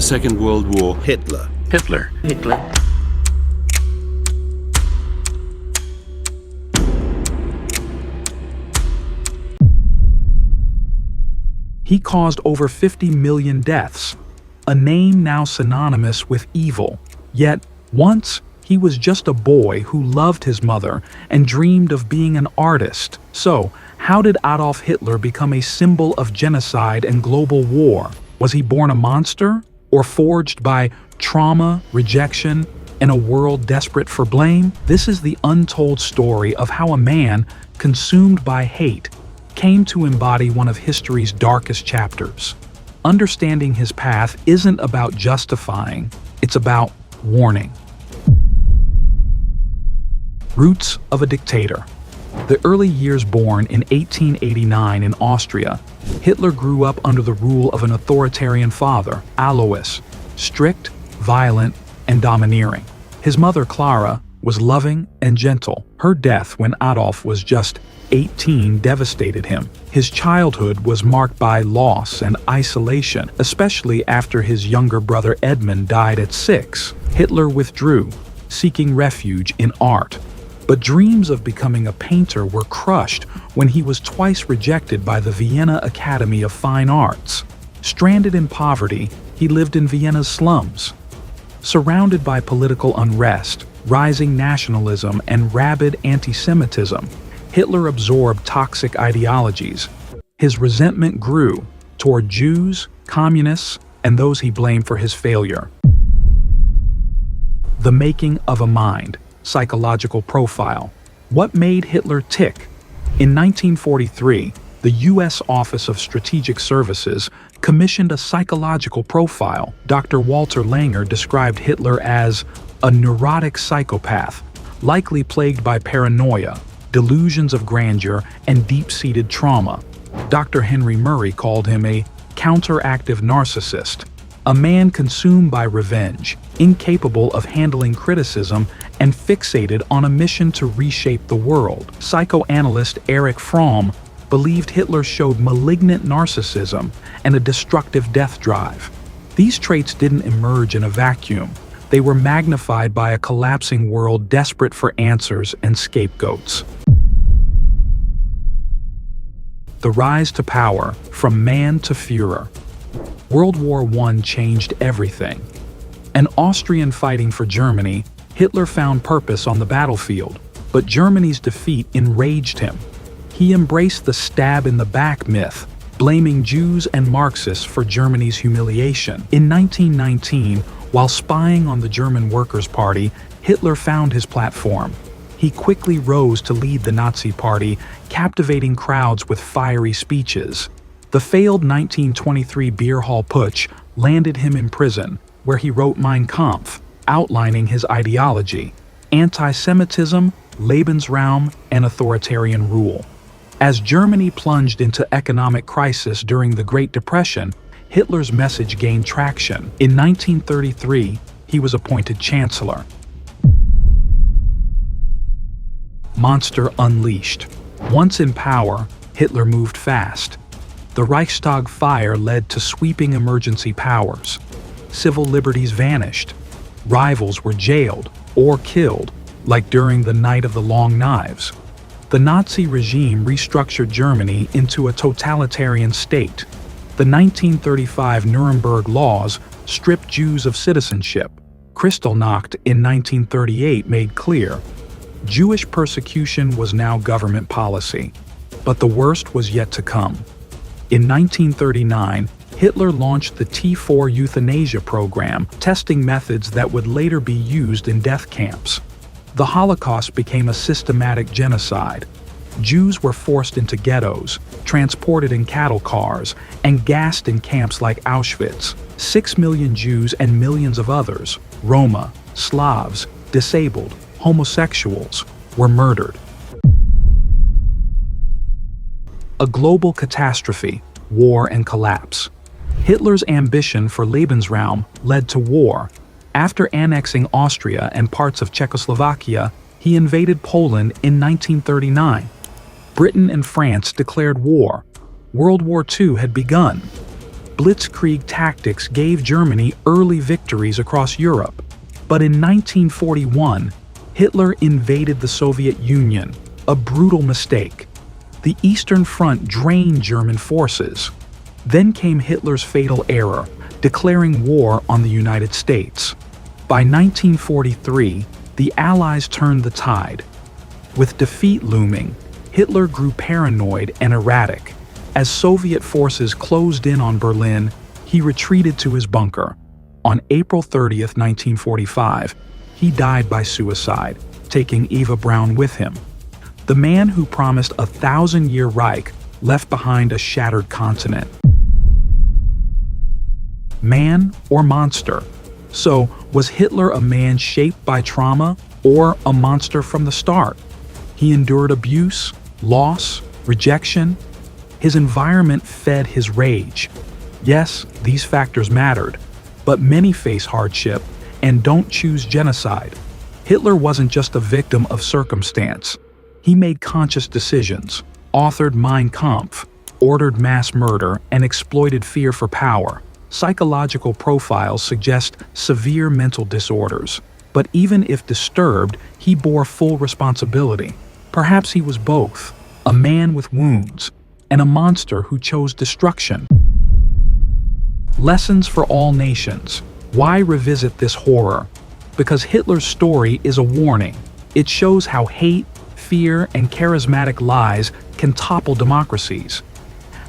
Second World War? Hitler. Hitler. Hitler. He caused over 50 million deaths, a name now synonymous with evil. Yet, once, he was just a boy who loved his mother and dreamed of being an artist. So, how did Adolf Hitler become a symbol of genocide and global war? Was he born a monster, or forged by trauma, rejection, and a world desperate for blame? This is the untold story of how a man, consumed by hate, came to embody one of history's darkest chapters. Understanding his path isn't about justifying, it's about warning. Roots of a dictator. The early years born in 1889 in Austria, Hitler grew up under the rule of an authoritarian father, Alois, strict, violent, and domineering. His mother, Clara, was loving and gentle. Her death when Adolf was just 18 devastated him. His childhood was marked by loss and isolation, especially after his younger brother Edmund died at 6. Hitler withdrew, seeking refuge in art. But dreams of becoming a painter were crushed when he was twice rejected by the Vienna Academy of Fine Arts. Stranded in poverty, he lived in Vienna's slums. Surrounded by political unrest, rising nationalism, and rabid anti-Semitism, Hitler absorbed toxic ideologies. His resentment grew toward Jews, communists, and those he blamed for his failure. The making of a mind. Psychological profile. What made Hitler tick? In 1943, the U.S. Office of Strategic Services commissioned a psychological profile. Dr. Walter Langer described Hitler as a neurotic psychopath, likely plagued by paranoia, delusions of grandeur, and deep-seated trauma. Dr. Henry Murray called him a counteractive narcissist, a man consumed by revenge, incapable of handling criticism, and fixated on a mission to reshape the world. Psychoanalyst Erich Fromm believed Hitler showed malignant narcissism and a destructive death drive. These traits didn't emerge in a vacuum. They were magnified by a collapsing world desperate for answers and scapegoats. The rise to power, from man to Führer. World War I changed everything. An Austrian fighting for Germany, Hitler found purpose on the battlefield, but Germany's defeat enraged him. He embraced the stab-in-the-back myth, blaming Jews and Marxists for Germany's humiliation. In 1919, while spying on the German Workers' Party, Hitler found his platform. He quickly rose to lead the Nazi Party, captivating crowds with fiery speeches. The failed 1923 beer hall putsch landed him in prison, where he wrote Mein Kampf, outlining his ideology: anti-Semitism, Lebensraum, and authoritarian rule. As Germany plunged into economic crisis during the Great Depression, Hitler's message gained traction. In 1933, he was appointed chancellor. Monster unleashed. Once in power, Hitler moved fast. The Reichstag fire led to sweeping emergency powers. Civil liberties vanished. Rivals were jailed or killed, like during the Night of the Long Knives. The Nazi regime restructured Germany into a totalitarian state. The 1935 Nuremberg laws stripped Jews of citizenship. Kristallnacht in 1938 made clear Jewish persecution was now government policy. But the worst was yet to come. In 1939, Hitler launched the T4 euthanasia program, testing methods that would later be used in death camps. The Holocaust became a systematic genocide. Jews were forced into ghettos, transported in cattle cars, and gassed in camps like Auschwitz. 6 million Jews and millions of others, Roma, Slavs, disabled, homosexuals, were murdered. A global catastrophe, war and collapse. Hitler's ambition for Lebensraum led to war. After annexing Austria and parts of Czechoslovakia, he invaded Poland in 1939. Britain and France declared war. World War II had begun. blitzkrieg tactics gave Germany early victories across Europe. But in 1941, Hitler invaded the Soviet Union, a brutal mistake. The Eastern Front drained German forces. Then came Hitler's fatal error, declaring war on the United States. By 1943, the Allies turned the tide. With defeat looming, Hitler grew paranoid and erratic. As Soviet forces closed in on Berlin, he retreated to his bunker. On April 30th, 1945, he died by suicide, taking Eva Braun with him. The man who promised a 1,000-year Reich left behind a shattered continent. Man or monster? So, was Hitler a man shaped by trauma or a monster from the start? He endured abuse, loss, rejection. His environment fed his rage. Yes, these factors mattered, but many face hardship and don't choose genocide. Hitler wasn't just a victim of circumstance. He made conscious decisions, authored Mein Kampf, ordered mass murder, and exploited fear for power. Psychological profiles suggest severe mental disorders, but even if disturbed, he bore full responsibility. Perhaps he was both, a man with wounds and a monster who chose destruction. Lessons for all nations. Why revisit this horror? Because Hitler's story is a warning. It shows how hate, fear, and charismatic lies can topple democracies.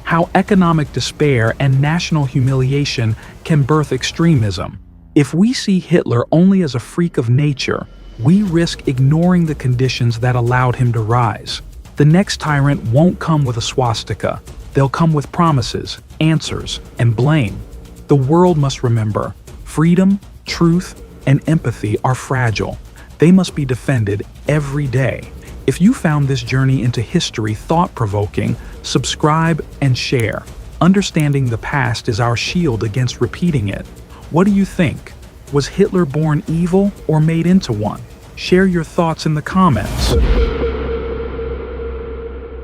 How economic despair and national humiliation can birth extremism. If we see Hitler only as a freak of nature, we risk ignoring the conditions that allowed him to rise. The next tyrant won't come with a swastika. They'll come with promises, answers, and blame. The world must remember, freedom, truth, and empathy are fragile. They must be defended every day. If you found this journey into history thought-provoking, subscribe and share. Understanding the past is our shield against repeating it. What do you think? Was Hitler born evil or made into one? Share your thoughts in the comments.